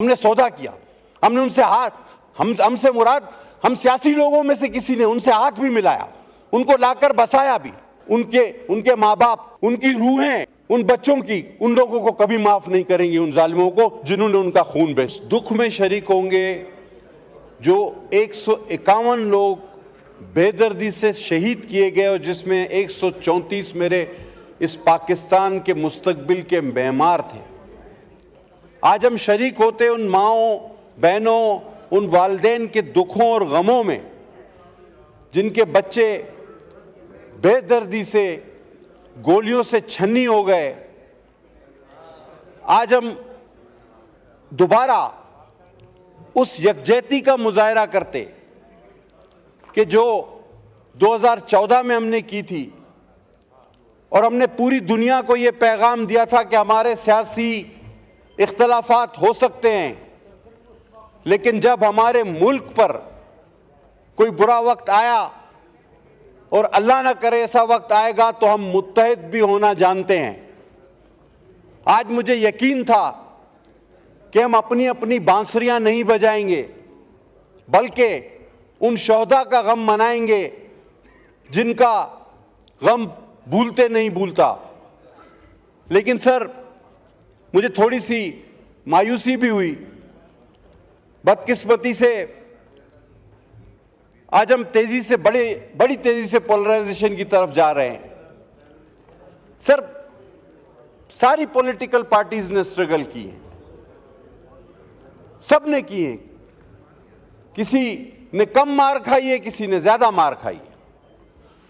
हमने सौदा किया, हमने उनसे हाथ, हमसे मुराद हम सियासी लोगों में से किसी ने उनसे हाथ भी मिलाया, उनको लाकर बसाया भी। उनके माँ बाप, उनकी रूहें, उन बच्चों की, उन लोगों को कभी माफ नहीं करेंगे, उन जालिमों को जिन्होंने उनका खून बेच। दुख में शरीक होंगे जो 151 लोग बेदर्दी से शहीद किए गए और जिसमें 134 मेरे इस पाकिस्तान के मुस्तकबिल के मेमार थे। आज हम शरीक होते उन माओं, बहनों, उन वालिदैन के दुखों और गमों में जिनके बच्चे बेदर्दी से गोलियों से छन्नी हो गए। आज हम दोबारा उस यकजहती का मुजाहरा करते कि जो 2014 में हमने की थी और हमने पूरी दुनिया को ये पैगाम दिया था कि हमारे सियासी इख्तलाफात हो सकते हैं, लेकिन जब हमारे मुल्क पर कोई बुरा वक्त आया और अल्लाह ना करे ऐसा वक्त आएगा तो हम मुत्तहिद भी होना जानते हैं। आज मुझे यकीन था कि हम अपनी अपनी बांसुरियां नहीं बजाएंगे बल्कि उन शोहदा का गम मनाएंगे जिनका गम भूलते नहीं भूलता। लेकिन सर, मुझे थोड़ी सी मायूसी भी हुई। बदकिस्मती से आज हम बड़ी तेजी से पोलराइजेशन की तरफ जा रहे हैं। सर, सारी पॉलिटिकल पार्टीज ने स्ट्रगल की है, सब ने की है। किसी ने कम मार खाई है, किसी ने ज्यादा मार खाई है।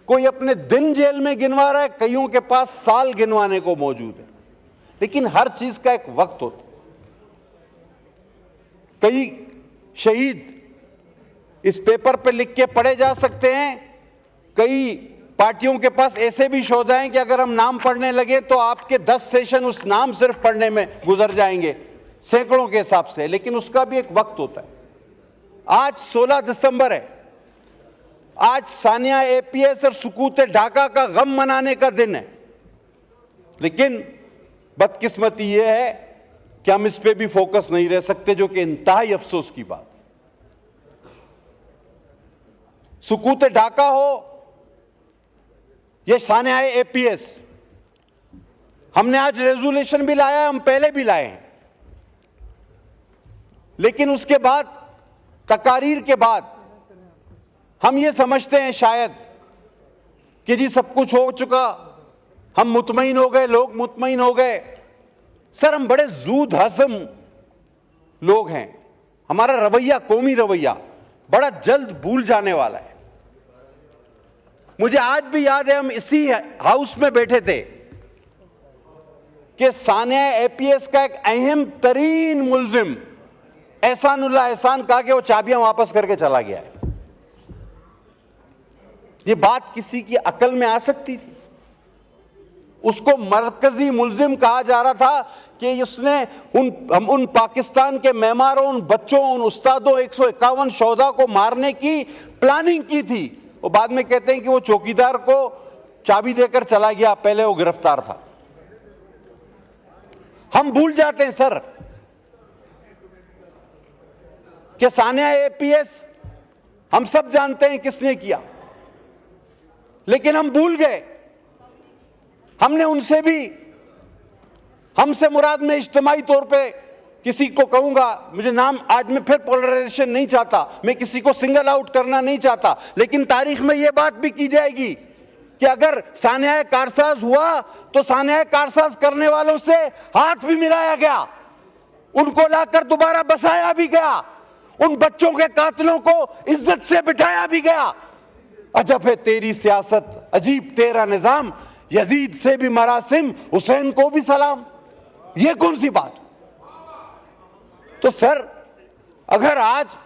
कोई अपने दिन जेल में गिनवा रहा है, कईयों के पास साल गिनवाने को मौजूद है। लेकिन हर चीज का एक वक्त होता है। कई शहीद इस पेपर पे लिख के पढ़े जा सकते हैं। कई पार्टियों के पास ऐसे भी शोधा हैं कि अगर हम नाम पढ़ने लगे तो आपके 10 सेशन उस नाम सिर्फ पढ़ने में गुजर जाएंगे, सैकड़ों के हिसाब से। लेकिन उसका भी एक वक्त होता है। आज 16 दिसंबर है। आज सानिया एपीएस और सुकूत ढाका का गम मनाने का दिन है। लेकिन बदकिस्मती यह है कि हम इस पे भी फोकस नहीं रह सकते, जो कि इंतहाई अफसोस की बात। सुकूत ढाका हो यह सानिया एपीएस, हमने आज रेजोल्यूशन भी लाया, हम पहले भी लाए हैं। लेकिन उसके बाद, तकारीर के बाद, हम ये समझते हैं शायद कि जी सब कुछ हो चुका, हम मुतमईन हो गए, लोग मुतमईन हो गए। सर, हम बड़े जूद हज़म लोग हैं। हमारा रवैया, कौमी रवैया बड़ा जल्द भूल जाने वाला है। मुझे आज भी याद है, हम इसी हाउस में बैठे थे कि सानिया एपीएस का एक अहम तरीन मुल्जिम एहसान कहा कि वो चाबियां वापस करके चला गया है। ये बात किसी की अकल में आ सकती थी? उसको मरकजी मुल्जिम कहा जा रहा था कि उसने उन पाकिस्तान के मेमारों, उन बच्चों, उन उस्तादों, 151 शोहदा को मारने की प्लानिंग की थी। वो बाद में कहते हैं कि वो चौकीदार को चाबी देकर चला गया, पहले वो गिरफ्तार था। हम भूल जाते हैं सर कि सानिया एपीएस हम सब जानते हैं किसने किया, लेकिन हम भूल गए। हमने उनसे भी, हमसे मुराद में इज्तिमाई तौर पे किसी को कहूंगा, मुझे नाम, आज मैं फिर पोलराइजेशन नहीं चाहता, मैं किसी को सिंगल आउट करना नहीं चाहता, लेकिन तारीख में यह बात भी की जाएगी कि अगर सानिया कारसाज हुआ तो सानिया कारसाज करने वालों से हाथ भी मिलाया गया, उनको लाकर दोबारा बसाया भी गया, उन बच्चों के कातिलों को इज्जत से बिठाया भी गया। अजब है तेरी सियासत, अजीब तेरा निजाम, यजीद से भी मरासिम, हुसैन को भी सलाम। ये कौन सी बात? तो सर, अगर आज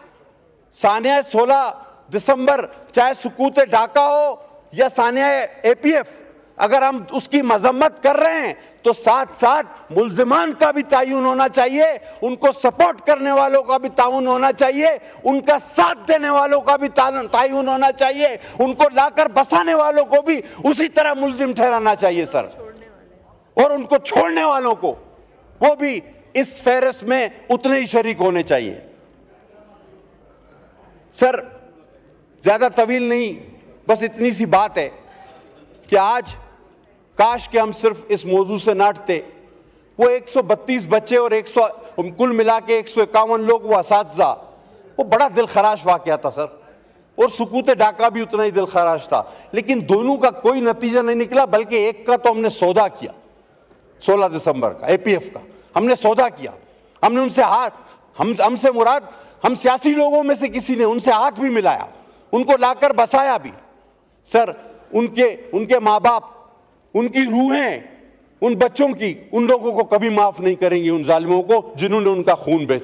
सानिया 16 दिसंबर, चाहे सुकूत ढाका हो या सानिया एपीएफ, अगर हम उसकी मजम्मत कर रहे हैं तो साथ साथ मुल्जिमान का भी तायुन होना चाहिए, उनको सपोर्ट करने वालों का भी ताउन होना चाहिए, उनका साथ देने वालों का भी तायुन होना चाहिए, उनको लाकर बसाने वालों को भी उसी तरह मुल्जिम ठहराना चाहिए सर, और उनको छोड़ने वालों को वो भी इस फेरस में उतने ही शरीक होने चाहिए। सर, ज्यादा तवील नहीं, बस इतनी सी बात है कि आज काश कि हम सिर्फ इस मौजू से नाटते। वो 132 बच्चे और 100 कुल मिला के 151 लोग, वो असातिज़ा, वो बड़ा दिल खराश वाकया था सर। और सुकूते ढाका भी उतना ही दिल खराश था, लेकिन दोनों का कोई नतीजा नहीं निकला, बल्कि एक का तो हमने सौदा किया 16 दिसंबर का, एपीएफ का हमने सौदा किया। हमने उनसे हाथ, हमसे मुराद हम सियासी लोगों में से किसी ने उनसे हाथ भी मिलाया, उनको लाकर बसाया भी। सर, उनके माँ बाप, उनकी रूहें, उन बच्चों की, उन लोगों को कभी माफ नहीं करेंगी, उन जालिमों को जिन्होंने उनका खून बेचा।